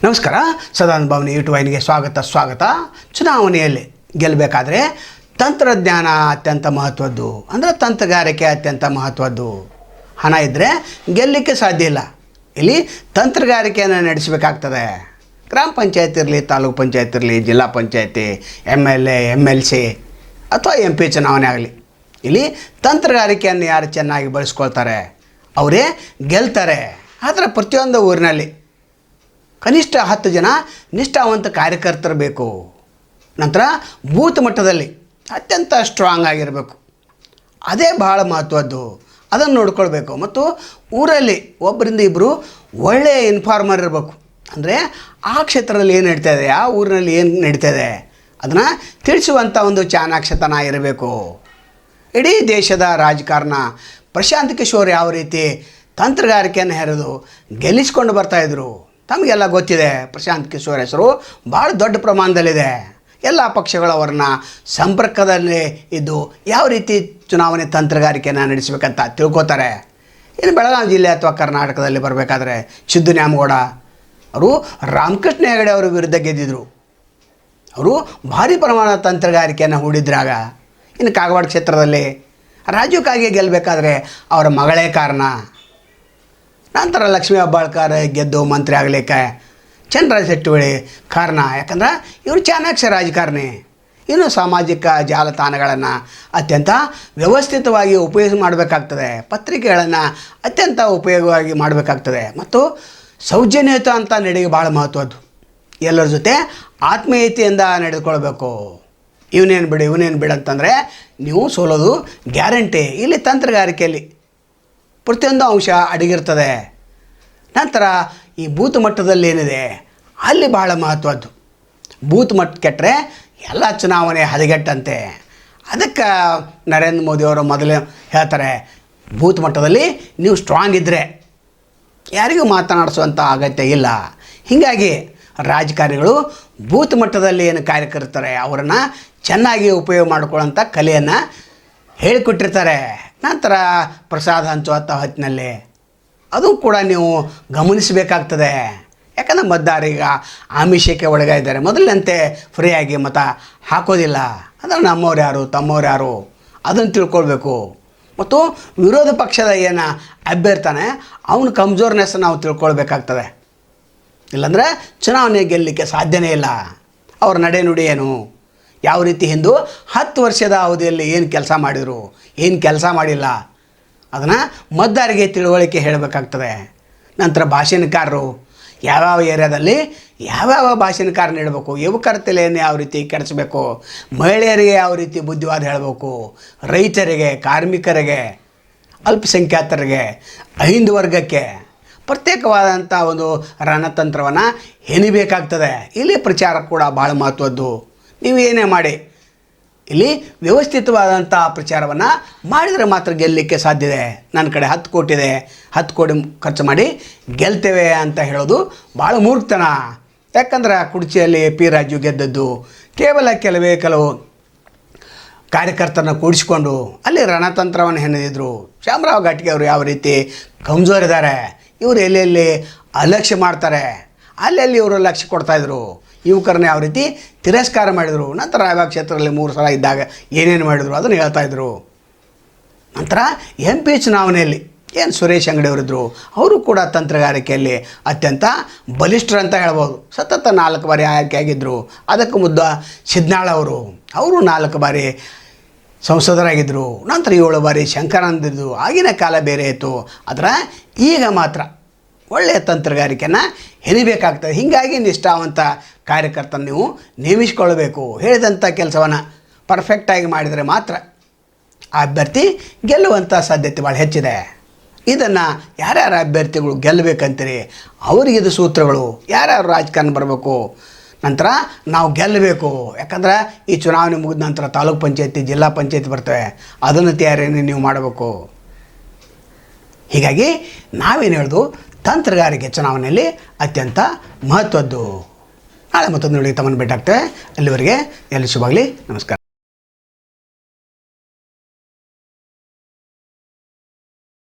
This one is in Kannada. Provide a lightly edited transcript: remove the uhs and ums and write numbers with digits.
ನಮಸ್ಕಾರ. ಸದಾನುಭವನಿ ಯೂಟ್ಯೂಬ್ ವಾಹಿನಿಗೆ ಸ್ವಾಗತ. ಚುನಾವಣೆಯಲ್ಲಿ ಗೆಲ್ಲಬೇಕಾದ್ರೆ ತಂತ್ರಜ್ಞಾನ ಅತ್ಯಂತ ಮಹತ್ವದ್ದು, ಅಂದರೆ ತಂತ್ರಗಾರಿಕೆ ಅತ್ಯಂತ ಮಹತ್ವದ್ದು. ಹಣ ಇದ್ದರೆ ಗೆಲ್ಲಲಿಕ್ಕೆ ಸಾಧ್ಯ ಇಲ್ಲ. ಇಲ್ಲಿ ತಂತ್ರಗಾರಿಕೆಯನ್ನು ನಡೆಸಬೇಕಾಗ್ತದೆ. ಗ್ರಾಮ ಪಂಚಾಯತ್ ಇರಲಿ, ತಾಲೂಕು ಪಂಚಾಯತ್ ಇರಲಿ, ಜಿಲ್ಲಾ ಪಂಚಾಯತಿ, MLA, MLC ಅಥವಾ MP ಚುನಾವಣೆ ಆಗಲಿ, ಇಲ್ಲಿ ತಂತ್ರಗಾರಿಕೆಯನ್ನು ಯಾರು ಚೆನ್ನಾಗಿ ಬಳಸ್ಕೊಳ್ತಾರೆ ಅವರೇ ಗೆಲ್ತಾರೆ. ಆದರೆ ಪ್ರತಿಯೊಂದು ಊರಿನಲ್ಲಿ ಕನಿಷ್ಠ 10 ಜನ ನಿಷ್ಠಾವಂತ ಕಾರ್ಯಕರ್ತರು ಬೇಕು. ನಂತರ ಬೂತ್ ಮಟ್ಟದಲ್ಲಿ ಅತ್ಯಂತ ಸ್ಟ್ರಾಂಗ್ ಆಗಿರಬೇಕು. ಅದೇ ಭಾಳ ಮಹತ್ವದ್ದು. ಅದನ್ನು ನೋಡ್ಕೊಳ್ಬೇಕು. ಮತ್ತು ಊರಲ್ಲಿ ಒಬ್ಬರಿಂದ ಇಬ್ಬರು ಒಳ್ಳೆಯ ಇನ್ಫಾರ್ಮರ್ ಇರಬೇಕು. ಅಂದರೆ ಆ ಕ್ಷೇತ್ರದಲ್ಲಿ ಏನು ನಡೀತಾಯಿದೆ, ಆ ಊರಿನಲ್ಲಿ ಏನು ನಡೀತಾಯಿದೆ ಅದನ್ನು ತಿಳಿಸುವಂಥ ಒಂದು ಚಾಣಾಕ್ಷತನ ಇರಬೇಕು. ಇಡೀ ದೇಶದ ರಾಜಕಾರಣ ಪ್ರಶಾಂತ್ ಕಿಶೋರ್ ಯಾವ ರೀತಿ ತಂತ್ರಗಾರಿಕೆಯನ್ನು ಹೆರೆದು ಗೆಲ್ಲಿಸ್ಕೊಂಡು ಬರ್ತಾಯಿದ್ರು ತಮಗೆಲ್ಲ ಗೊತ್ತಿದೆ. ಪ್ರಶಾಂತ್ ಕಿಶೋರ್ ಹೆಸರು ಭಾಳ ದೊಡ್ಡ ಪ್ರಮಾಣದಲ್ಲಿದೆ. ಎಲ್ಲ ಪಕ್ಷಗಳು ಅವರನ್ನ ಸಂಪರ್ಕದಲ್ಲಿ ಇದ್ದು ಯಾವ ರೀತಿ ಚುನಾವಣೆ ತಂತ್ರಗಾರಿಕೆಯನ್ನು ನಡೆಸಬೇಕಂತ ತಿಳ್ಕೊತಾರೆ. ಇನ್ನು ಬೆಳಗಾವಿ ಜಿಲ್ಲೆ ಅಥವಾ ಕರ್ನಾಟಕದಲ್ಲಿ ಬರಬೇಕಾದ್ರೆ ಸಿದ್ದು ನ್ಯಾಮಗೌಡ ಅವರು ರಾಮಕೃಷ್ಣ ಹೆಗಡೆ ಅವರ ವಿರುದ್ಧ ಗೆದ್ದಿದ್ರು. ಅವರು ಭಾರಿ ಪ್ರಮಾಣದ ತಂತ್ರಗಾರಿಕೆಯನ್ನು ಹೂಡಿದ್ರಾಗ. ಇನ್ನು ಕಾಗವಾಡ ಕ್ಷೇತ್ರದಲ್ಲಿ ರಾಜೀವ್ ಕಾಗೆ ಗೆಲ್ಲಬೇಕಾದ್ರೆ ಅವರ ಮಗಳೇ ಕಾರಣ. ನಂತರ ಲಕ್ಷ್ಮೀ ಹೆಬ್ಬಾಳ್ಕರ್ ಗೆದ್ದು ಮಂತ್ರಿ ಆಗಲಿಕ್ಕೆ ಚಂದ್ರರಾಜ ಶೆಟ್ಟಿಹೊಳಿ ಕಾರಣ. ಯಾಕಂದ್ರೆ ಇವರು ಚಾಣಾಕ್ಷ ರಾಜಕಾರಣಿ. ಇನ್ನು ಸಾಮಾಜಿಕ ಜಾಲತಾಣಗಳನ್ನು ಅತ್ಯಂತ ವ್ಯವಸ್ಥಿತವಾಗಿ ಉಪಯೋಗ ಮಾಡಬೇಕಾಗ್ತದೆ. ಪತ್ರಿಕೆಗಳನ್ನು ಅತ್ಯಂತ ಉಪಯೋಗವಾಗಿ ಮಾಡಬೇಕಾಗ್ತದೆ. ಮತ್ತು ಸೌಜನ್ಯಯುತ ಅಂತ ನಡೆಗೆ ಭಾಳ ಮಹತ್ವದ್ದು. ಎಲ್ಲರ ಜೊತೆ ಆತ್ಮೀಯತೆಯಿಂದ ನಡೆದುಕೊಳ್ಬೇಕು. ಇವನೇನು ಬಿಡು ಅಂತಂದರೆ ನೀವು ಸೋಲೋದು ಗ್ಯಾರಂಟಿ. ಇಲ್ಲಿ ತಂತ್ರಗಾರಿಕೆಯಲ್ಲಿ ಪ್ರತಿಯೊಂದು ಅಂಶ ಅಡಗಿರ್ತದೆ. ನಂತರ ಈ ಬೂತ್ ಮಟ್ಟದಲ್ಲಿ ಏನಿದೆ ಅಲ್ಲಿ ಬಹಳ ಮಹತ್ವದ್ದು. ಬೂತ್ ಮಟ್ಟ ಕೆಟ್ಟರೆ ಎಲ್ಲ ಚುನಾವಣೆ ಹದಗೆಟ್ಟಂತೆ. ಅದಕ್ಕೆ ನರೇಂದ್ರ ಮೋದಿಯವರು ಮೊದಲೇ ಹೇಳ್ತಾರೆ, ಬೂತ್ ಮಟ್ಟದಲ್ಲಿ ನೀವು ಸ್ಟ್ರಾಂಗ್ ಇದ್ದರೆ ಯಾರಿಗೂ ಮಾತನಾಡಿಸುವಂಥ ಅಗತ್ಯ ಇಲ್ಲ. ಹೀಗಾಗಿ ರಾಜಕಾರಣಿಗಳು ಬೂತ್ ಮಟ್ಟದಲ್ಲಿ ಏನು ಕಾರ್ಯಕರ್ತಾರೆ ಅವರನ್ನು ಚೆನ್ನಾಗಿ ಉಪಯೋಗ ಮಾಡಿಕೊಳ್ಳೋಂಥ ಕಲೆಯನ್ನು ಹೇಳಿಕೊಟ್ಟಿರ್ತಾರೆ. ನಂತರ ಪ್ರಸಾದ ಹಂಚುವಂಥ ಹೊತ್ತಿನಲ್ಲಿ ಅದು ಕೂಡ ನೀವು ಗಮನಿಸಬೇಕಾಗ್ತದೆ. ಯಾಕಂದರೆ ಮತದಾರರೀಗ ಆಮಿಷಕ್ಕೆ ಒಳಗಾಗಿದ್ದಾರೆ. ಮೊದಲಿನಂತೆ ಫ್ರೀಯಾಗಿ ಮತ ಹಾಕೋದಿಲ್ಲ. ಅಂದರೆ ನಮ್ಮವ್ರು ಯಾರು ತಮ್ಮವ್ರು ಯಾರು ಅದನ್ನು ತಿಳ್ಕೊಳ್ಬೇಕು. ಮತ್ತು ವಿರೋಧ ಪಕ್ಷದ ಏನು ಅಭ್ಯರ್ಥನೆ ಅವನ ಕಮ್ಜೋರ್ನೆಸ್ ನಾವು ತಿಳ್ಕೊಳ್ಬೇಕಾಗ್ತದೆ. ಇಲ್ಲಾಂದರೆ ಚುನಾವಣೆ ಗೆಲ್ಲಲಿಕ್ಕೆ ಸಾಧ್ಯನೇ ಇಲ್ಲ. ಅವ್ರ ನಡೆನುಡಿ ಏನು, ಯಾವ ರೀತಿ ಹಿಂದೂ 10 ವರ್ಷದ ಅವಧಿಯಲ್ಲಿ ಏನು ಕೆಲಸ ಮಾಡಿದರು, ಏನು ಕೆಲಸ ಮಾಡಿಲ್ಲ ಅದನ್ನು ಮತದಾರರಿಗೆ ತಿಳುವಳಿಕೆ ಹೇಳಬೇಕಾಗ್ತದೆ. ನಂತರ ಭಾಷಣಕಾರರು ಯಾವ್ಯಾವ ಏರಿಯಾದಲ್ಲಿ ಯಾವ್ಯಾವ ಭಾಷಣಕಾರ ನೀಡಬೇಕು, ಯುವಕರ ತಲೆಯನ್ನು ಯಾವ ರೀತಿ ಕೆಡಿಸಬೇಕು, ಮಹಿಳೆಯರಿಗೆ ಯಾವ ರೀತಿ ಬುದ್ಧಿವಾದ ಹೇಳಬೇಕು, ರೈತರಿಗೆ, ಕಾರ್ಮಿಕರಿಗೆ, ಅಲ್ಪಸಂಖ್ಯಾತರಿಗೆ, ಅಹಿಂದು ವರ್ಗಕ್ಕೆ ಪ್ರತ್ಯೇಕವಾದಂಥ ಒಂದು ರಣತಂತ್ರವನ್ನು ಹೆಣಿಬೇಕಾಗ್ತದೆ. ಇಲ್ಲಿ ಪ್ರಚಾರ ಕೂಡ ಭಾಳ ಮಹತ್ವದ್ದು. ನೀವು ಏನೇ ಮಾಡಿ ಇಲ್ಲಿ ವ್ಯವಸ್ಥಿತವಾದಂಥ ಪ್ರಚಾರವನ್ನು ಮಾಡಿದರೆ ಮಾತ್ರ ಗೆಲ್ಲಲಿಕ್ಕೆ ಸಾಧ್ಯ ಇದೆ. ನನ್ನ ಕಡೆ 10 ಕೋಟಿ ಇದೆ, 10 ಕೋಟಿ ಖರ್ಚು ಮಾಡಿ ಗೆಲ್ತೇವೆ ಅಂತ ಹೇಳೋದು ಭಾಳ ಮೂರ್ಖತನ. ಯಾಕಂದ್ರೆ ಕುರ್ಚಿಯಲ್ಲಿ P ರಾಜು ಗೆದ್ದದ್ದು ಕೇವಲ ಕೆಲವು ಕಾರ್ಯಕರ್ತರನ್ನ ಕೂಡಿಸಿಕೊಂಡು ಅಲ್ಲಿ ರಣತಂತ್ರವನ್ನು ಹೆಣೆದಿದ್ರು. ಶಾಮರಾವ್ ಘಾಟಿಗೆ ಅವರು ಯಾವ ರೀತಿ ಕಮ್ಜೋರಿದ್ದಾರೆ, ಇವರು ಎಲ್ಲೆಲ್ಲಿ ಅಲಕ್ಷ್ಯ ಮಾಡ್ತಾರೆ, ಅಲ್ಲೆಲ್ಲಿ ಇವರು ಲಕ್ಷ್ಯ ಕೊಡ್ತಾಯಿದ್ರು. ಯುವಕರನ್ನ ಯಾವ ರೀತಿ ತಿರಸ್ಕಾರ ಮಾಡಿದರು. ನಂತರ ರಾಯಬಾಗ ಕ್ಷೇತ್ರದಲ್ಲಿ 3 ಸಲ ಇದ್ದಾಗ ಏನೇನು ಮಾಡಿದರು ಅದನ್ನು ಹೇಳ್ತಾಯಿದ್ರು. ನಂತರ MP ಚುನಾವಣೆಯಲ್ಲಿ ಏನು ಸುರೇಶ್ ಅಂಗಡಿ ಅವರಿದ್ದರು, ಅವರು ಕೂಡ ತಂತ್ರಗಾರಿಕೆಯಲ್ಲಿ ಅತ್ಯಂತ ಬಲಿಷ್ಠರಂತ ಹೇಳ್ಬೋದು. ಸತತ 4 ಬಾರಿ ಆಯ್ಕೆ ಆಗಿದ್ದರು. ಅದಕ್ಕೆ ಮುದ್ದ ಸಿದ್ನಾಳ್ ಅವರು 4 ಬಾರಿ ಸಂಸದರಾಗಿದ್ದರು. ನಂತರ 7 ಬಾರಿ ಶಂಕರಾನಂದ ಇದ್ದರು. ಆಗಿನ ಕಾಲ ಬೇರೆ ಇತ್ತು. ಆದರೆ ಈಗ ಮಾತ್ರ ಒಳ್ಳೆಯ ತಂತ್ರಗಾರಿಕೆಯನ್ನು ಹೆಣಿಬೇಕಾಗ್ತದೆ. ಹೀಗಾಗಿ ನಿಷ್ಠಾವಂತ ಕಾರ್ಯಕರ್ತನ ನೀವು ನೇಮಿಸಿಕೊಳ್ಳಬೇಕು. ಹೇಳಿದಂಥ ಕೆಲಸವನ್ನು ಪರ್ಫೆಕ್ಟಾಗಿ ಮಾಡಿದರೆ ಮಾತ್ರ ಆ ಅಭ್ಯರ್ಥಿ ಗೆಲ್ಲುವಂಥ ಸಾಧ್ಯತೆ ಭಾಳ ಹೆಚ್ಚಿದೆ. ಇದನ್ನು ಯಾರ್ಯಾರು ಅಭ್ಯರ್ಥಿಗಳು ಗೆಲ್ಲಬೇಕಂತೀರಿ ಅವರಿಗೆ ಇದು ಸೂತ್ರಗಳು. ಯಾರ್ಯಾರು ರಾಜಕಾರಣ ಬರಬೇಕು, ನಂತರ ನಾವು ಗೆಲ್ಲಬೇಕು. ಯಾಕಂದ್ರೆ ಈ ಚುನಾವಣೆ ಮುಗಿದ ನಂತರ ತಾಲೂಕು ಪಂಚಾಯತಿ, ಜಿಲ್ಲಾ ಪಂಚಾಯತಿ ಬರ್ತವೆ. ಅದನ್ನು ತಯಾರಿಯನ್ನು ನೀವು ಮಾಡಬೇಕು. ಹೀಗಾಗಿ ನಾವೇನು ಹೇಳೋದು, ತಂತ್ರಗಾರಿಕೆ ಚುನಾವಣೆಯಲ್ಲಿ ಅತ್ಯಂತ ಮಹತ್ವದ್ದು. ನಾಳೆ ಮತ್ತೊಂದು ನೋಡಿ ತಮ್ಮನ್ನು ಭೇಟಾಗ್ತೇವೆ. ಅಲ್ಲಿವರೆಗೆ ಎಲ್ಲ ಶುಭಾಗಲಿ. ನಮಸ್ಕಾರ.